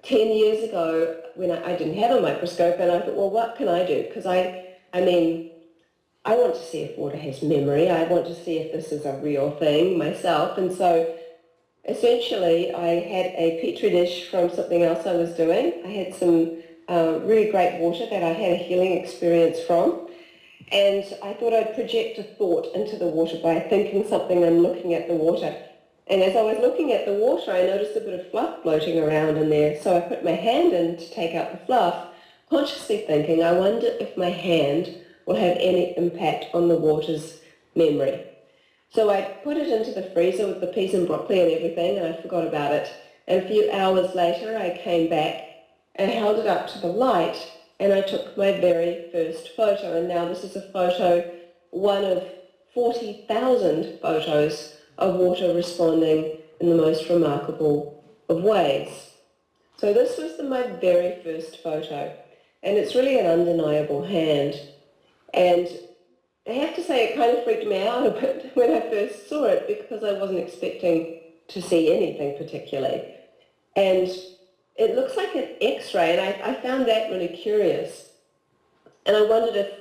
10 years ago when I didn't have a microscope, and I thought, well, what can I do? Because I mean, I want to see if water has memory. I want to see if this is a real thing myself. And so essentially I had a petri dish from something else I was doing. I had some really great water that I had a healing experience from. And I thought I'd project a thought into the water by thinking something and looking at the water. And as I was looking at the water, I noticed a bit of fluff floating around in there. So I put my hand in to take out the fluff, consciously thinking, I wonder if my hand will have any impact on the water's memory. So I put it into the freezer with the peas and broccoli and everything, and I forgot about it. And a few hours later, I came back and held it up to the light, and I took my very first photo. And now this is a photo, one of 40,000 photos of water responding in the most remarkable of ways. So this was my very first photo, and it's really an undeniable hand. And I have to say it kind of freaked me out a bit when I first saw it, because I wasn't expecting to see anything particularly. And it looks like an X-ray, and I found that really curious. And I wondered if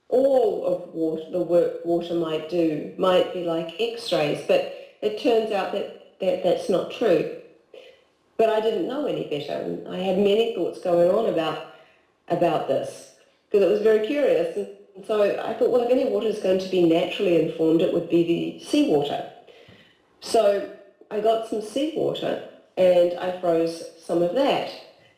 all of water, the work water might do, might be like X-rays, but it turns out that that's not true. But I didn't know any better, and I had many thoughts going on about this, because it was very curious. And so I thought, well, if any water is going to be naturally informed, it would be the seawater. So I got some seawater and I froze some of that.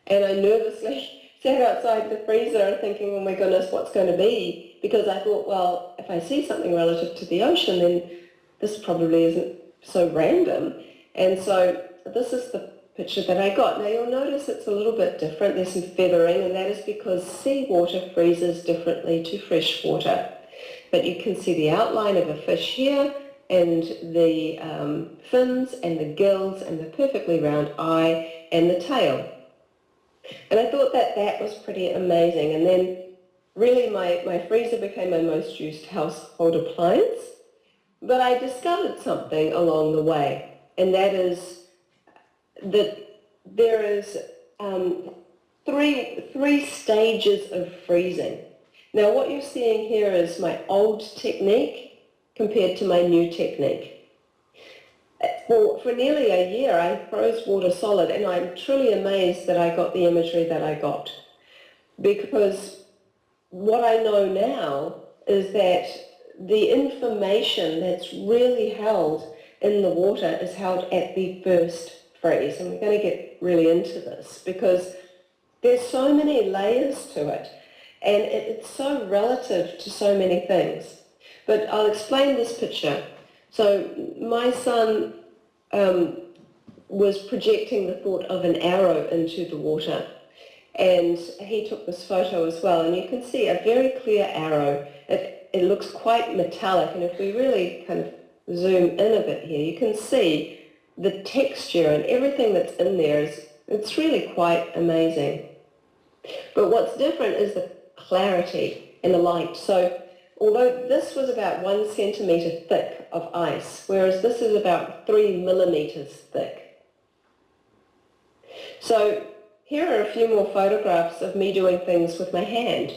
And I nervously sat outside the freezer thinking, oh my goodness, what's going to be? Because I thought, well, if I see something relative to the ocean, then this probably isn't so random. And so this is the picture that I got. Now you'll notice it's a little bit different. There's some feathering, and that is because seawater freezes differently to fresh water. But you can see the outline of a fish here, and the fins and the gills and the perfectly round eye and the tail. And I thought that was pretty amazing. And then really my freezer became my most used household appliance. But I discovered something along the way, and that is that there is three stages of freezing. Now what you're seeing here is my old technique compared to my new technique. For nearly a year I froze water solid, and I'm truly amazed that I got the imagery that I got, because what I know now is that the information that's really held in the water is held at the first freeze, and we're going to get really into this because there's so many layers to it, and it's so relative to so many things. But I'll explain this picture. So my son was projecting the thought of an arrow into the water, and he took this photo as well, and you can see a very clear arrow. It looks quite metallic, and if we really kind of zoom in a bit here, you can see the texture and everything that's in there it's really quite amazing. But what's different is the clarity and the light. So although this was about 1 centimetre thick of ice, whereas this is about 3 millimetres thick. So here are a few more photographs of me doing things with my hand.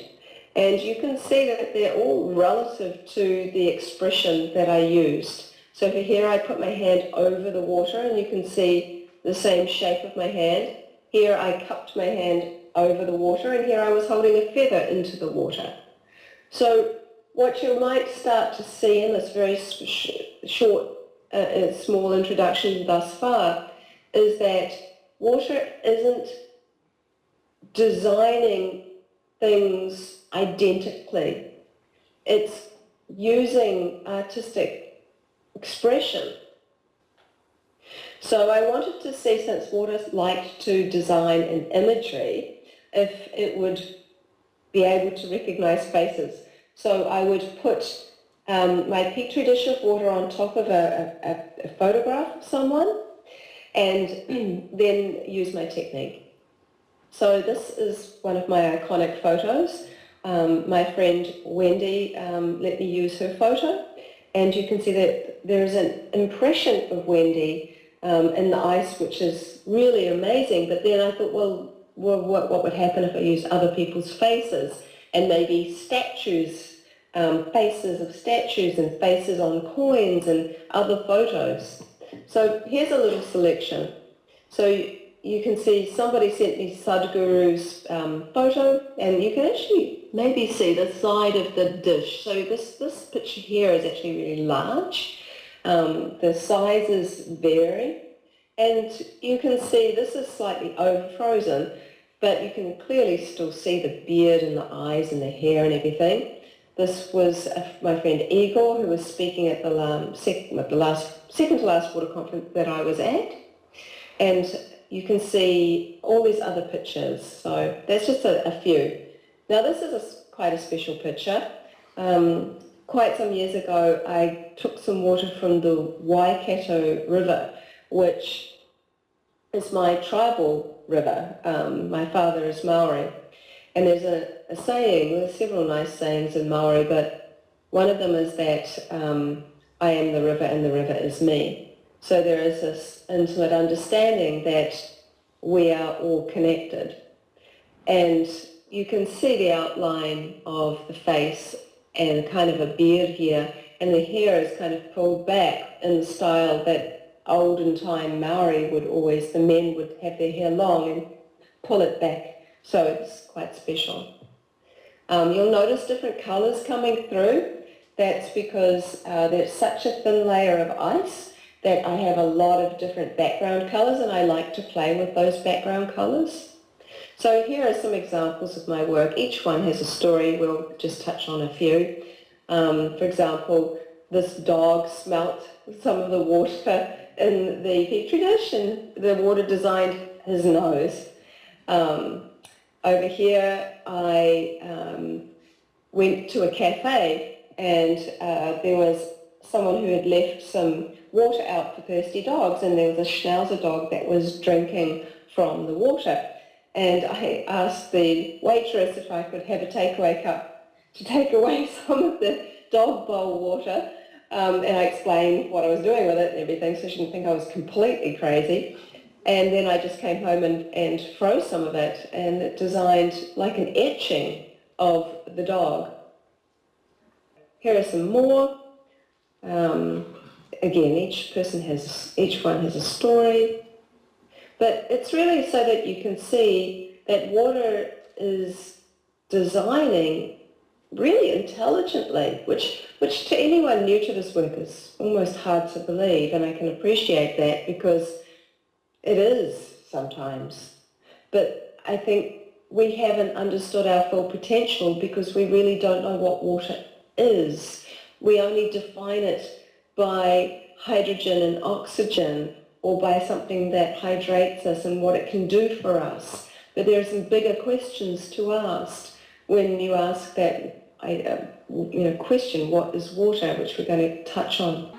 And you can see that they're all relative to the expression that I used. So for here I put my hand over the water, and you can see the same shape of my hand. Here I cupped my hand over the water, and here I was holding a feather into the water. So what you might start to see in this very short, small introduction thus far is that water isn't designing things identically. It's using artistic expression. So I wanted to see, since water liked to design an imagery, if it would be able to recognize faces. So I would put my petri dish of water on top of a photograph of someone, and then use my technique. So this is one of my iconic photos. My friend Wendy let me use her photo, and you can see that there's an impression of Wendy in the ice, which is really amazing. But then I thought, well, what would happen if I used other people's faces and maybe statues, faces of statues and faces on coins and other photos. So here's a little selection. So you can see somebody sent me Sadhguru's photo, and you can actually maybe see the side of the dish. So this picture here is actually really large. The sizes vary, and you can see this is slightly over-frozen, but you can clearly still see the beard and the eyes and the hair and everything. This was my friend Igor, who was speaking at the second to last water conference that I was at, and you can see all these other pictures. So that's just a few. Now this is quite a special picture. Quite some years ago, I took some water from the Waikato River, which is my tribal river. My father is Maori. And there's a saying, there's several nice sayings in Maori, but one of them is that I am the river and the river is me. So there is this intimate understanding that we are all connected. And you can see the outline of the face and kind of a beard here, and the hair is kind of pulled back in the style that olden time Maori would always, the men would have their hair long and pull it back. So it's quite special. You'll notice different colours coming through. That's because there's such a thin layer of ice that I have a lot of different background colours, and I like to play with those background colours. So here are some examples of my work. Each one has a story. We'll just touch on a few. For example, this dog smelt some of the water in the petri dish, and the water designed his nose. Over here, I went to a cafe, and there was someone who had left some water out for thirsty dogs, and there was a Schnauzer dog that was drinking from the water. And I asked the waitress if I could have a takeaway cup to take away some of the dog bowl water, and I explained what I was doing with it and everything, so she didn't think I was completely crazy. And then I just came home and froze some of it, and it designed like an etching of the dog. Here are some more. Again, each one has a story, but it's really so that you can see that water is designing really intelligently, which to anyone new to this work is almost hard to believe, and I can appreciate that because it is sometimes. But I think we haven't understood our full potential because we really don't know what water is. We only define it by hydrogen and oxygen, or by something that hydrates us and what it can do for us. But there are some bigger questions to ask when you ask that question, what is water, which we're going to touch on.